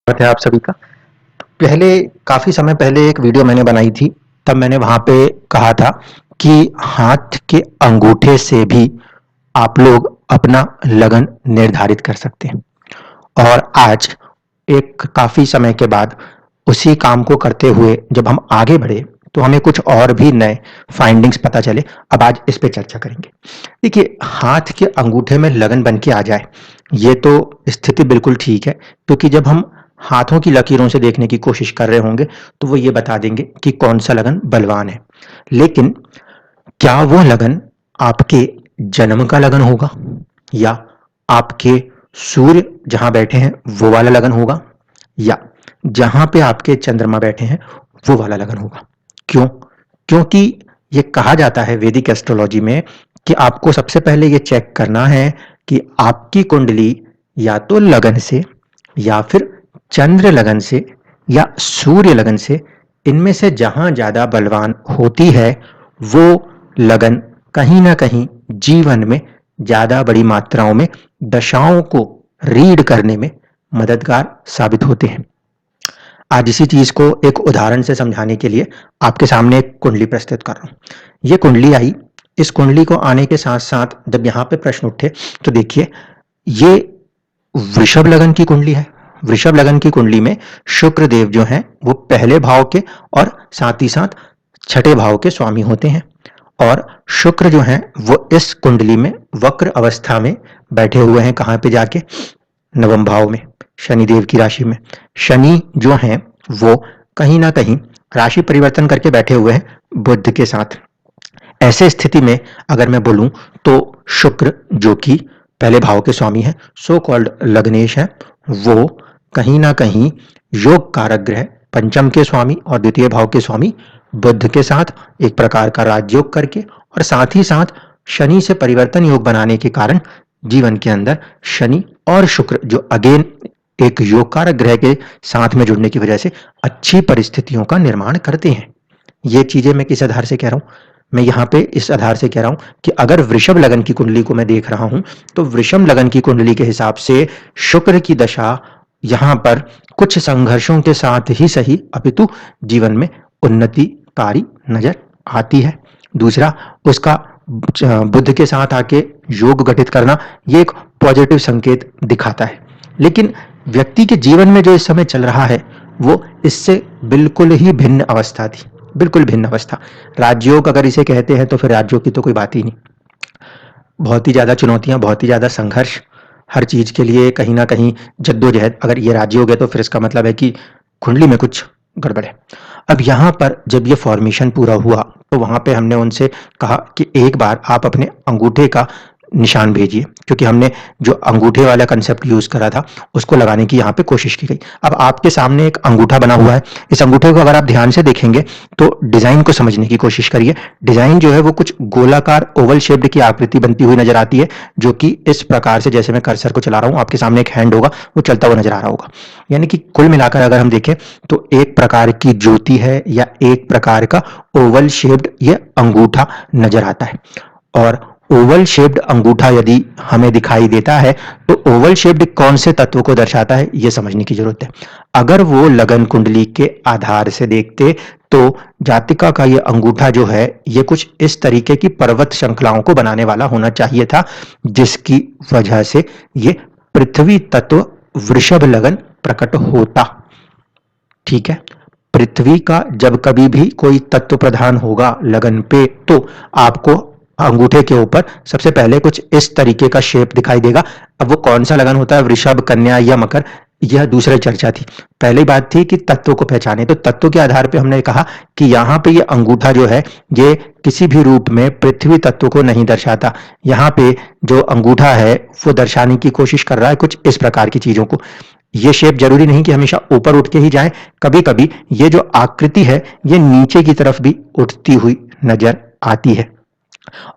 स्वागत है आप सभी का। पहले काफ़ी समय पहले एक वीडियो मैंने बनाई थी, तब मैंने वहाँ पे कहा था कि हाथ के अंगूठे से भी आप लोग अपना लगन निर्धारित कर सकते हैं। और आज एक काफ़ी समय के बाद उसी काम को करते हुए जब हम आगे बढ़े, तो हमें कुछ और भी नए फाइंडिंग्स पता चले। अब आज इस पे चर्चा करेंगे। देखिए, हाथ के अंगूठे में लगन बन के आ जाए, ये तो स्थिति बिल्कुल ठीक है, क्योंकि जब हम हाथों की लकीरों से देखने की कोशिश कर रहे होंगे, तो वो ये बता देंगे कि कौन-सा लगन बलवान है। लेकिन क्या वो लगन आपके जन्म का लगन होगा या आपके सूर्य जहां बैठे हैं वो वाला लगन होगा या जहां पे आपके चंद्रमा बैठे हैं वो वाला लगन होगा? क्यों? क्योंकि ये कहा जाता है वैदिक एस्ट्रोलॉजी में कि आपको सबसे पहले ये चेक करना है कि आपकी कुंडली या तो लगन से या फिर चंद्र लगन से या सूर्य लगन से, इनमें से जहां ज्यादा बलवान होती है वो लगन कहीं ना कहीं जीवन में ज्यादा बड़ी मात्राओं में दशाओं को रीड करने में मददगार साबित होते हैं। आज इसी चीज को एक उदाहरण से समझाने के लिए आपके सामने एक कुंडली प्रस्तुत कर रहा हूं। ये कुंडली आई, इस कुंडली को आने के साथ साथ जब यहाँ पे प्रश्न उठे तो देखिए, ये वृषभ लगन की कुंडली है। वृषभ लगन की कुंडली में शुक्र देव जो हैं वो पहले भाव के और साथ ही साथ छठे भाव के स्वामी होते हैं। और शुक्र जो हैं वो इस कुंडली में वक्र अवस्था में बैठे हुए हैं। कहाँ पे जाके? नवम भाव में, शनि देव की राशि में। शनि जो हैं वो कहीं ना कहीं राशि परिवर्तन करके बैठे हुए हैं बुध के साथ। ऐसे स्थिति में अगर मैं बोलूं तो शुक्र जो कि पहले भाव के स्वामी है, सो कॉल्ड लग्नेश है, वो कहीं ना कहीं योग कारक ग्रह, पंचम के स्वामी और द्वितीय भाव के स्वामी बुध के साथ एक प्रकार का राजयोग करके और साथ ही साथ शनि से परिवर्तन योग बनाने के कारण जीवन के अंदर शनि और शुक्र जो अगेन एक योग कारक ग्रह के साथ में जुड़ने की वजह से अच्छी परिस्थितियों का निर्माण करते हैं। ये चीजें मैं किस आधार से कह रहा हूं? मैं यहाँ पे इस आधार से कह रहा हूं कि अगर वृषभ लगन की कुंडली को मैं देख रहा हूं तो वृषभ लगन की कुंडली के हिसाब से शुक्र की दशा यहाँ पर कुछ संघर्षों के साथ ही सही अपितु जीवन में उन्नतिकारी नजर आती है। दूसरा, उसका बुध के साथ आके योग गठित करना ये एक पॉजिटिव संकेत दिखाता है। लेकिन व्यक्ति के जीवन में जो इस समय चल रहा है वो इससे बिल्कुल ही भिन्न अवस्था थी, बिल्कुल भिन्न अवस्था। राजयोग अगर इसे कहते हैं तो फिर राजयोग की तो कोई बात ही नहीं। बहुत ही ज्यादा चुनौतियां, बहुत ही ज्यादा संघर्ष, हर चीज के लिए कहीं ना कहीं जद्दोजहद। अगर ये राजयोग है तो फिर इसका मतलब है कि कुंडली में कुछ गड़बड़ है। अब यहाँ पर जब ये फॉर्मेशन पूरा हुआ तो वहां पे हमने उनसे कहा कि एक बार आप अपने अंगूठे का निशान भेजिए, क्योंकि हमने जो अंगूठे वाला कंसेप्ट यूज करा था उसको लगाने की यहाँ पे कोशिश की गई। अब आपके सामने एक अंगूठा बना हुआ है। इस अंगूठे को अगर आप ध्यान से देखेंगे तो डिजाइन को समझने की कोशिश करिए। डिजाइन जो है वो कुछ गोलाकार ओवल शेप्ड की आकृति बनती हुई नजर आती है, जो कि इस प्रकार से, जैसे मैं कर्सर को चला रहा हूं, आपके सामने एक हैंड होगा, वो चलता हुआ नजर आ रहा होगा। यानी कि कुल मिलाकर अगर हम देखें तो एक प्रकार की ज्योति है या एक प्रकार का ओवल शेप्ड ये अंगूठा नजर आता है। और ओवल शेप्ड अंगूठा यदि हमें दिखाई देता है तो ओवल शेप्ड कौन से तत्व को दर्शाता है यह समझने की जरूरत है। अगर वो लगन कुंडली के आधार से देखते तो जातिका का ये अंगूठा जो है ये कुछ इस तरीके की पर्वत श्रृंखलाओं को बनाने वाला होना चाहिए था, जिसकी वजह से ये पृथ्वी तत्व वृषभ लगन प्रकट होता। ठीक है, पृथ्वी का जब कभी भी कोई तत्व प्रधान होगा लगन पे तो आपको अंगूठे के ऊपर सबसे पहले कुछ इस तरीके का शेप दिखाई देगा। अब वो कौन सा लगन होता है, वृषभ, कन्या या मकर, यह दूसरी चर्चा थी। पहली बात थी कि तत्व को पहचाने, तो तत्व के आधार पे हमने कहा कि यहाँ पे ये अंगूठा जो है ये किसी भी रूप में पृथ्वी तत्व को नहीं दर्शाता। यहाँ पे जो अंगूठा है वो दर्शाने की कोशिश कर रहा है कुछ इस प्रकार की चीजों को। ये शेप जरूरी नहीं कि हमेशा ऊपर उठ के ही जाए, कभी कभी ये जो आकृति है ये नीचे की तरफ भी उठती हुई नजर आती है।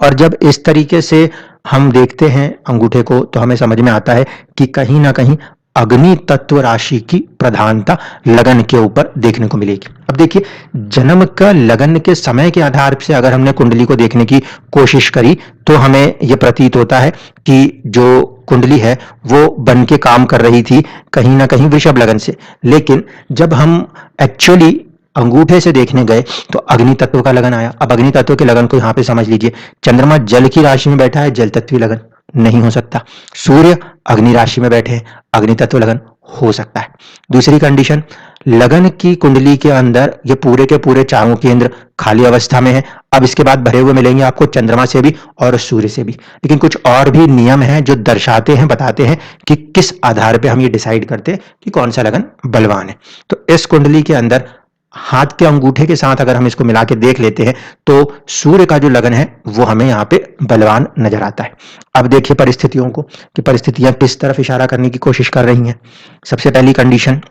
और जब इस तरीके से हम देखते हैं अंगूठे को तो हमें समझ में आता है कि कहीं ना कहीं अग्नि तत्व राशि की प्रधानता लगन के ऊपर देखने को मिलेगी। अब देखिए, जन्म का लगन के समय के आधार से अगर हमने कुंडली को देखने की कोशिश करी तो हमें यह प्रतीत होता है कि जो कुंडली है वो बन के काम कर रही थी कहीं ना कहीं वृषभ लगन से। लेकिन जब हम एक्चुअली अंगूठे से देखने गए तो अग्नि तत्व का लगन आया। अब अग्नि तत्व के लगन को यहां पे समझ लीजिए, चंद्रमा जल की राशि में बैठा है, जल तत्वीय लगन नहीं हो सकता। सूर्य अग्नि राशि में बैठे हैं, अग्नि तत्व लगन हो सकता है। दूसरी कंडीशन, लगन की कुंडली के अंदर ये पूरे के पूरे चारों केंद्र खाली अवस्था में है। अब इसके बाद भरे हुए मिलेंगे आपको चंद्रमा से भी और सूर्य से भी, लेकिन कुछ और भी नियम हैं जो दर्शाते हैं, बताते हैं कि किस आधार पे हम ये डिसाइड करते हैं कि कौन सा लगन बलवान है। तो इस कुंडली के अंदर हाथ के अंगूठे के साथ अगर हम इसको मिला के देख लेते हैं तो सूर्य का जो लगन है वो हमें यहाँ पे बलवान नजर आता है। अब देखिए परिस्थितियों को कि परिस्थितियां किस तरफ इशारा करने की कोशिश कर रही हैं। सबसे पहली कंडीशन,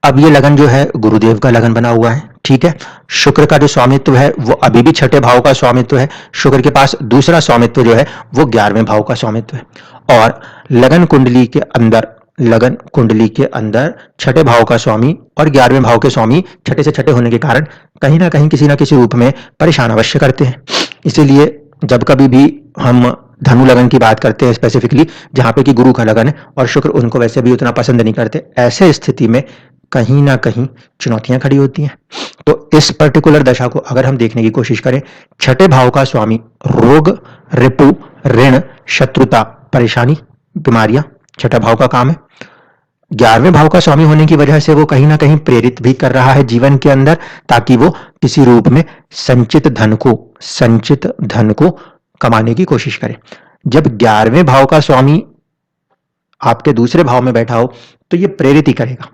अब ये लगन जो है गुरुदेव का लगन बना हुआ है, ठीक है। शुक्र का जो स्वामित्व है वो अभी भी छठे भाव का स्वामित्व है। शुक्र के पास दूसरा स्वामित्व जो है वो 11वें भाव का स्वामित्व है। और लगन कुंडली के अंदर, लगन कुंडली के अंदर छठे भाव का स्वामी और 11वें भाव के स्वामी छठे से छठे होने के कारण कहीं ना किसी रूप में परेशान अवश्य करते हैं। इसीलिए जब कभी भी हम धनु लगन की बात करते हैं स्पेसिफिकली, जहां पे कि गुरु का लगन है और शुक्र उनको वैसे भी उतना पसंद नहीं करते, ऐसे स्थिति में कहीं ना कहीं चुनौतियां खड़ी होती हैं। तो इस पर्टिकुलर दशा को अगर हम देखने की कोशिश करें, छठे भाव का स्वामी रोग, रिपु, ऋण, शत्रुता, परेशानी, बीमारियां छठा भाव का काम है। 11वें भाव का स्वामी होने की वजह से वो कहीं ना कहीं प्रेरित भी कर रहा है जीवन के अंदर, ताकि वो किसी रूप में संचित धन को कमाने की कोशिश करे। जब 11वें भाव का स्वामी आपके दूसरे भाव में बैठा हो तो ये प्रेरित ही करेगा।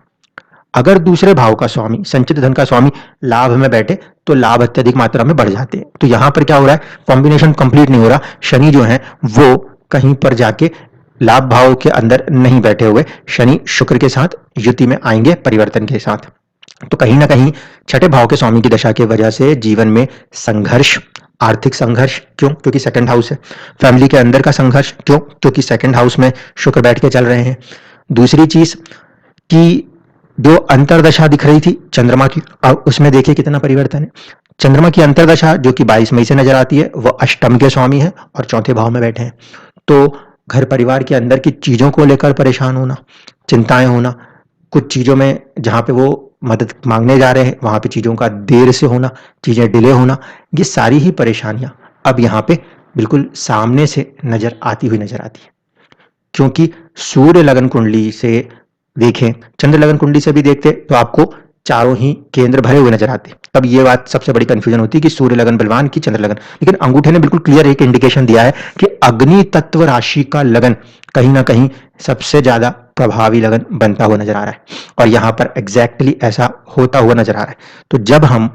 अगर दूसरे भाव का स्वामी, संचित धन का स्वामी लाभ में बैठे तो लाभ अत्यधिक मात्रा में बढ़ जाते हैं। तो यहां पर क्या हो रहा है, कॉम्बिनेशन कंप्लीट नहीं हो रहा। शनि जो है वो कहीं पर जाके लाभ भाव के अंदर नहीं बैठे हुए, शनि शुक्र के साथ युति में आएंगे परिवर्तन के साथ। तो कहीं ना कहीं छठे भाव के स्वामी की दशा की वजह से जीवन में संघर्ष, आर्थिक संघर्ष, क्यों? क्योंकि सेकंड हाउस है। फैमिली के अंदर का संघर्ष, क्यों? क्योंकि सेकंड हाउस में शुक्र बैठ के चल रहे हैं। दूसरी चीज कि जो अंतरदशा दिख रही थी चंद्रमा की, उसमें देखिए कितना परिवर्तन है। चंद्रमा की अंतरदशा जो कि 22 मई से नजर आती है वो अष्टम के स्वामी है और चौथे भाव में बैठे हैं। तो घर परिवार के अंदर की चीजों को लेकर परेशान होना, चिंताएं होना, कुछ चीजों में जहां पे वो मदद मांगने जा रहे हैं वहां पे चीजों का देर से होना, चीजें डिले होना, ये सारी ही परेशानियां अब यहाँ पे बिल्कुल सामने से नजर आती है। क्योंकि सूर्य लगन कुंडली से देखें, चंद्र लगन कुंडली से भी देखते तो आपको चारों ही केंद्र भरे हुए नजर आते। तब ये बात सबसे बड़ी कंफ्यूजन होती है कि सूर्य लगन बलवान की चंद्र लगन। लेकिन अंगूठे ने बिल्कुल क्लियर एक इंडिकेशन दिया है कि अग्नि तत्व राशि का लगन कहीं ना कहीं सबसे ज्यादा प्रभावी लगन बनता हुआ नजर आ रहा है और यहां पर एग्जैक्टली ऐसा होता हुआ नजर आ रहा है। तो जब हम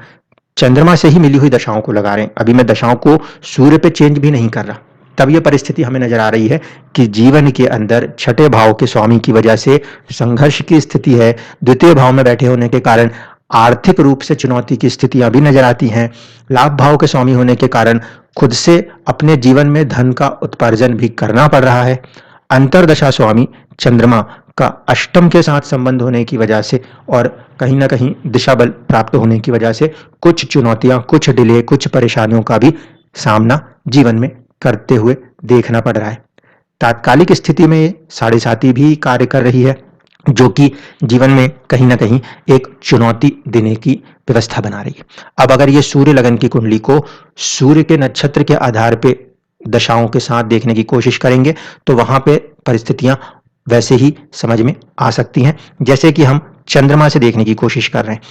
चंद्रमा से ही मिली हुई दशाओं को लगा रहे हैं, अभी मैं दशाओं को सूर्य पे चेंज भी नहीं कर रहा, तब यह परिस्थिति हमें नजर आ रही है कि जीवन के अंदर छठे भाव के स्वामी की वजह से संघर्ष की स्थिति है। द्वितीय भाव में बैठे होने के कारण आर्थिक रूप से चुनौती की स्थितियां भी नजर आती हैं। लाभ भाव के स्वामी होने के कारण खुद से अपने जीवन में धन का उत्पार्जन भी करना पड़ रहा है। अंतरदशा स्वामी चंद्रमा का अष्टम के साथ संबंध होने की वजह से और कहीं ना कहीं दिशा बल प्राप्त होने की वजह से कुछ चुनौतियां, कुछ डिले, कुछ परेशानियों का भी सामना जीवन में करते हुए देखना पड़ रहा है। तात्कालिक स्थिति में साढ़े साथी भी कार्य कर रही है, जो कि जीवन में कहीं ना कहीं एक चुनौती देने की व्यवस्था बना रही है। अब अगर ये सूर्य लगन की कुंडली को सूर्य के नक्षत्र के आधार पे दशाओं के साथ देखने की कोशिश करेंगे तो वहां पे परिस्थितियां वैसे ही समझ में आ सकती हैं जैसे कि हम चंद्रमा से देखने की कोशिश कर रहे हैं।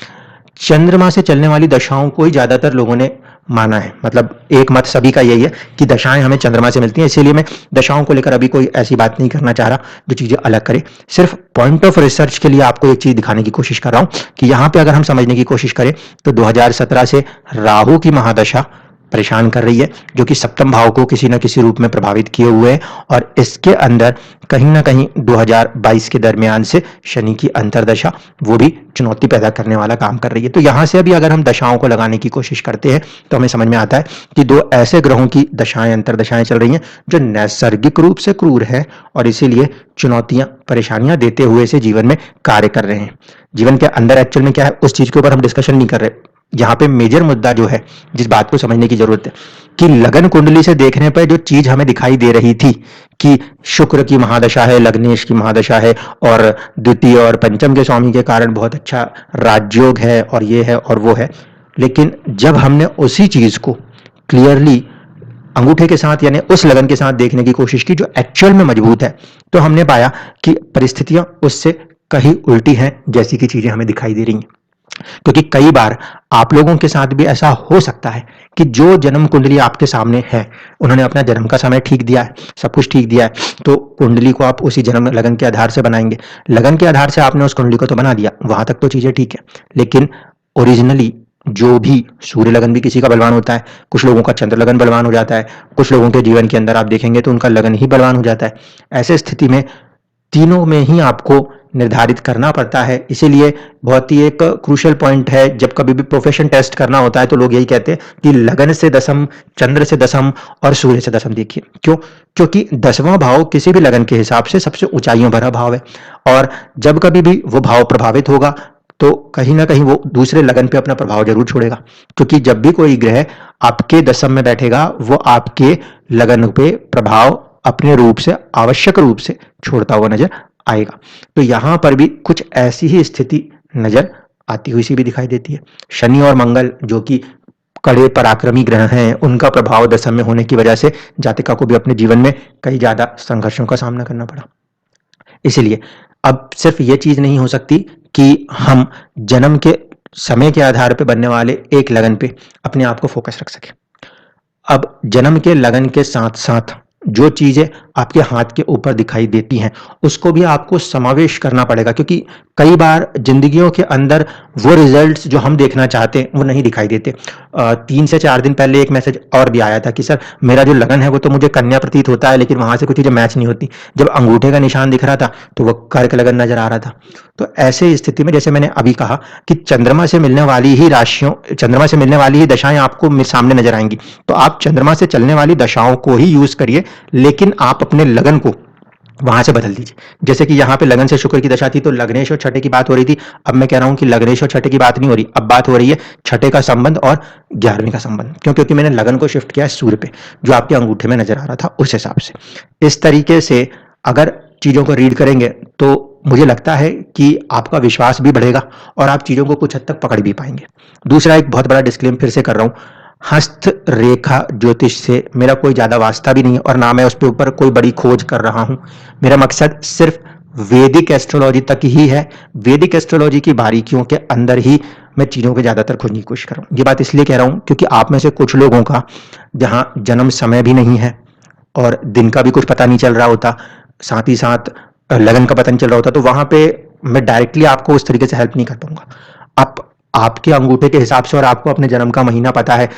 चंद्रमा से चलने वाली दशाओं को ही ज्यादातर लोगों ने माना है, मतलब एक मत सभी का यही है कि दशाएं हमें चंद्रमा से मिलती हैं। इसीलिए मैं दशाओं को लेकर अभी कोई ऐसी बात नहीं करना चाह रहा जो चीजें अलग करे। सिर्फ पॉइंट ऑफ रिसर्च के लिए आपको एक चीज दिखाने की कोशिश कर रहा हूं कि यहां पे अगर हम समझने की कोशिश करें तो 2017 से राहु की महादशा परेशान कर रही है, जो कि सप्तम भाव को किसी न किसी रूप में प्रभावित किए हुए है, और इसके अंदर कहीं ना कहीं 2022 के दरमियान से शनि की अंतर्दशा वो भी चुनौती पैदा करने वाला काम कर रही है। तो यहां से अभी अगर हम दशाओं को लगाने की कोशिश करते हैं तो हमें समझ में आता है कि दो ऐसे ग्रहों की दशाएं अंतर्दशाएं चल रही हैं जो नैसर्गिक रूप से क्रूर है और इसीलिए चुनौतियां परेशानियां देते हुए से जीवन में कार्य कर रहे हैं। जीवन के अंदर एक्चुअल में क्या है उस चीज के ऊपर हम डिस्कशन नहीं कर रहे। यहाँ पे मेजर मुद्दा जो है, जिस बात को समझने की जरूरत है, कि लगन कुंडली से देखने पर जो चीज हमें दिखाई दे रही थी कि शुक्र की महादशा है, लग्नेश की महादशा है, और द्वितीय और पंचम के स्वामी के कारण बहुत अच्छा राजयोग है और ये है और वो है, लेकिन जब हमने उसी चीज को क्लियरली अंगूठे के साथ यानी उस लगन के साथ देखने की कोशिश की जो एक्चुअल में मजबूत है, तो हमने पाया कि परिस्थितियां उससे कहीं उल्टी हैं जैसी की चीजें हमें दिखाई दे रही हैं। क्योंकि कई बार आप लोगों के साथ भी ऐसा हो सकता है कि जो जन्म कुंडली आपके सामने है, उन्होंने अपना जन्म का समय ठीक दिया है, सब कुछ ठीक दिया है, तो कुंडली को आप उसी जन्म लगन के आधार से बनाएंगे। लगन के आधार से आपने उस कुंडली को तो बना दिया, वहां तक तो चीजें ठीक है, लेकिन ओरिजिनली जो भी सूर्य लगन भी किसी का बलवान होता है, कुछ लोगों का चंद्र लगन बलवान हो जाता है, कुछ लोगों के जीवन के अंदर आप देखेंगे तो उनका लगन ही बलवान हो जाता है। ऐसे स्थिति में तीनों में ही आपको निर्धारित करना पड़ता है। इसीलिए बहुत ही एक क्रूशियल पॉइंट है, जब कभी भी प्रोफेशन टेस्ट करना होता है तो लोग यही कहते हैं कि लगन से दसम, चंद्र से दसम और सूर्य से दसम देखिए। क्यों? क्योंकि 10वां भाव किसी भी लगन के हिसाब से सबसे ऊंचाइयों भरा भाव है, और जब कभी भी वो भाव प्रभावित होगा तो कहीं ना कहीं वो दूसरे लगन पे अपना प्रभाव जरूर छोड़ेगा। क्योंकि जब भी कोई ग्रह आपके दसम में बैठेगा वो आपके लगन पे प्रभाव अपने रूप से, आवश्यक रूप से छोड़ता हुआ नजर आएगा। तो यहां पर भी कुछ ऐसी ही स्थिति नजर आती हुई सी भी दिखाई देती है। शनि और मंगल जो कि कड़े पराक्रमी ग्रह हैं, उनका प्रभाव दशम में होने की वजह से जातिका को भी अपने जीवन में कई ज्यादा संघर्षों का सामना करना पड़ा। इसलिए अब सिर्फ ये चीज नहीं हो सकती कि हम जन्म के समय के आधार पर बनने वाले एक लगन पे अपने आप को फोकस रख सके। अब जन्म के लगन के साथ साथ जो चीजें आपके हाथ के ऊपर दिखाई देती हैं उसको भी आपको समावेश करना पड़ेगा, क्योंकि कई बार जिंदगियों के अंदर वो रिजल्ट्स जो हम देखना चाहते हैं वो नहीं दिखाई देते। 3 से 4 दिन पहले एक मैसेज और भी आया था कि सर मेरा जो लगन है वो तो मुझे कन्या प्रतीत होता है, लेकिन वहां से कुछ चीजें मैच नहीं होती। जब अंगूठे का निशान दिख रहा था तो वो कर्क लगन नजर आ रहा था। तो ऐसे स्थिति में जैसे मैंने अभी कहा कि चंद्रमा से मिलने वाली ही राशियों, चंद्रमा से मिलने वाली ही दशाएं आपको सामने नजर आएंगी, तो आप चंद्रमा से चलने वाली दशाओं को ही यूज करिए, लेकिन आप अपने लगन को वहां से बदल दीजिए। जैसे कि यहां पे लगन से शुक्र की दशा थी तो लग्नेश और छठे की बात हो रही थी, अब मैं कह रहा हूं कि लग्नेश और छठे की बात नहीं हो रही, अब बात हो रही है छठे का संबंध और 11वीं का संबंध। क्यों? क्योंकि मैंने लगन को शिफ्ट किया है सूर्य पे, जो आपके अंगूठे में नजर आ रहा था उस हिसाब से। इस तरीके से अगर चीजों को रीड करेंगे तो मुझे लगता है कि आपका विश्वास भी बढ़ेगा और आप चीजों को कुछ हद तक पकड़ भी पाएंगे। दूसरा एक बहुत बड़ा डिस्क्लेम फिर से कर रहा हूं, हस्त रेखा ज्योतिष से मेरा कोई ज्यादा वास्ता भी नहीं है और ना मैं उस पे ऊपर कोई बड़ी खोज कर रहा हूं। मेरा मकसद सिर्फ वैदिक एस्ट्रोलॉजी तक ही है। वैदिक एस्ट्रोलॉजी की बारीकियों के अंदर ही मैं चीजों के ज्यादातर खोजने की कोशिश कर रहा हूं। ये बात इसलिए कह रहा हूं क्योंकि आप में से कुछ लोगों का जहां जन्म समय भी नहीं है और दिन का भी कुछ पता नहीं चल रहा होता, साथ ही साथ लगन का पता नहीं चल रहा होता, तो वहां पे मैं डायरेक्टली आपको उस तरीके से हेल्प नहीं कर पाऊंगा। आप आपके अंगूठे के हिसाब से और आपको अपने जन्म का महीना पता है,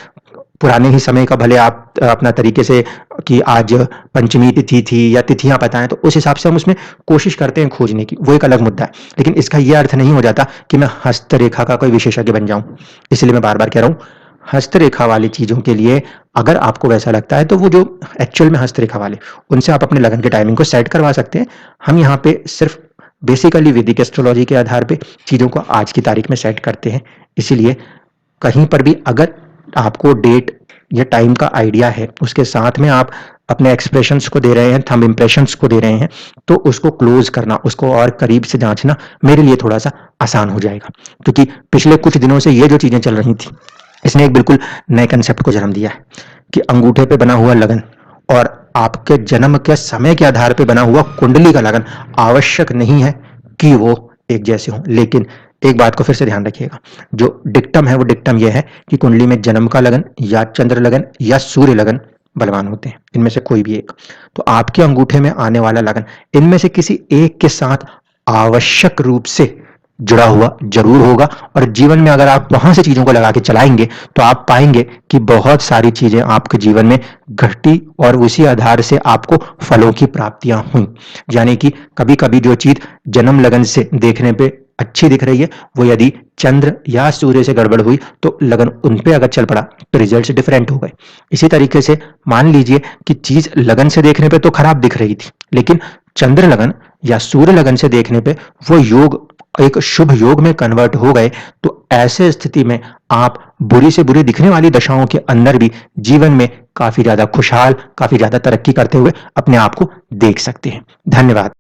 पुराने ही समय का भले आप अपना तरीके से कि आज पंचमी तिथि थी या तिथियां पता है, तो उस हिसाब से हम उसमें कोशिश करते हैं खोजने की, वो एक अलग मुद्दा है। लेकिन इसका यह अर्थ नहीं हो जाता कि मैं हस्तरेखा का कोई विशेषज्ञ बन जाऊं। इसलिए मैं बार बार कह रहा हूं, हस्तरेखा वाली चीजों के लिए अगर आपको वैसा लगता है तो वो जो एक्चुअल में हस्तरेखा वाले, उनसे आप अपने लगन के टाइमिंग को सेट करवा सकते हैं। हम यहाँ पे सिर्फ बेसिकली वैदिक एस्ट्रोलॉजी के आधार पे चीजों को आज की तारीख में सेट करते हैं। इसीलिए कहीं पर भी अगर आपको डेट या टाइम का आइडिया है, उसके साथ में आप अपने एक्सप्रेशंस को दे रहे हैं, थंब इंप्रेशंस को दे रहे हैं, तो उसको क्लोज करना, उसको और करीब से जांचना मेरे लिए थोड़ा सा आसान हो जाएगा। क्योंकि पिछले कुछ दिनों से ये जो चीजें चल रही थी, इसने एक बिल्कुल नए कंसेप्ट को जन्म दिया है कि अंगूठे पे बना हुआ लगन और आपके जन्म के समय के आधार पे बना हुआ कुंडली का लगन आवश्यक नहीं है कि वो एक जैसे हों। लेकिन एक बात को फिर से ध्यान रखिएगा, जो डिक्टम है वो डिक्टम यह है कि कुंडली में जन्म का लगन या चंद्र लगन या सूर्य लगन बलवान होते हैं, इनमें से कोई भी एक। तो आपके अंगूठे में आने वाला लगन इनमें से किसी एक के साथ आवश्यक रूप से जुड़ा हुआ जरूर होगा और जीवन में अगर आप वहां से चीजों को लगा के चलाएंगे तो आप पाएंगे कि बहुत सारी चीजें आपके जीवन में घटी और उसी आधार से आपको फलों की प्राप्तियां हुई। यानी कि कभी कभी जो चीज जन्म लगन से देखने पे अच्छी दिख रही है, वो यदि चंद्र या सूर्य से गड़बड़ हुई तो लगन उन पे अगर चल पड़ा तो रिजल्ट डिफरेंट हो गए। इसी तरीके से मान लीजिए कि चीज लगन से देखने पे तो खराब दिख रही थी, लेकिन चंद्र लगन या सूर्य लगन से देखने पे वो योग एक शुभ योग में कन्वर्ट हो गए, तो ऐसे स्थिति में आप बुरी से बुरी दिखने वाली दशाओं के अंदर भी जीवन में काफी ज्यादा खुशहाल, काफी ज्यादा तरक्की करते हुए अपने आप को देख सकते हैं। धन्यवाद।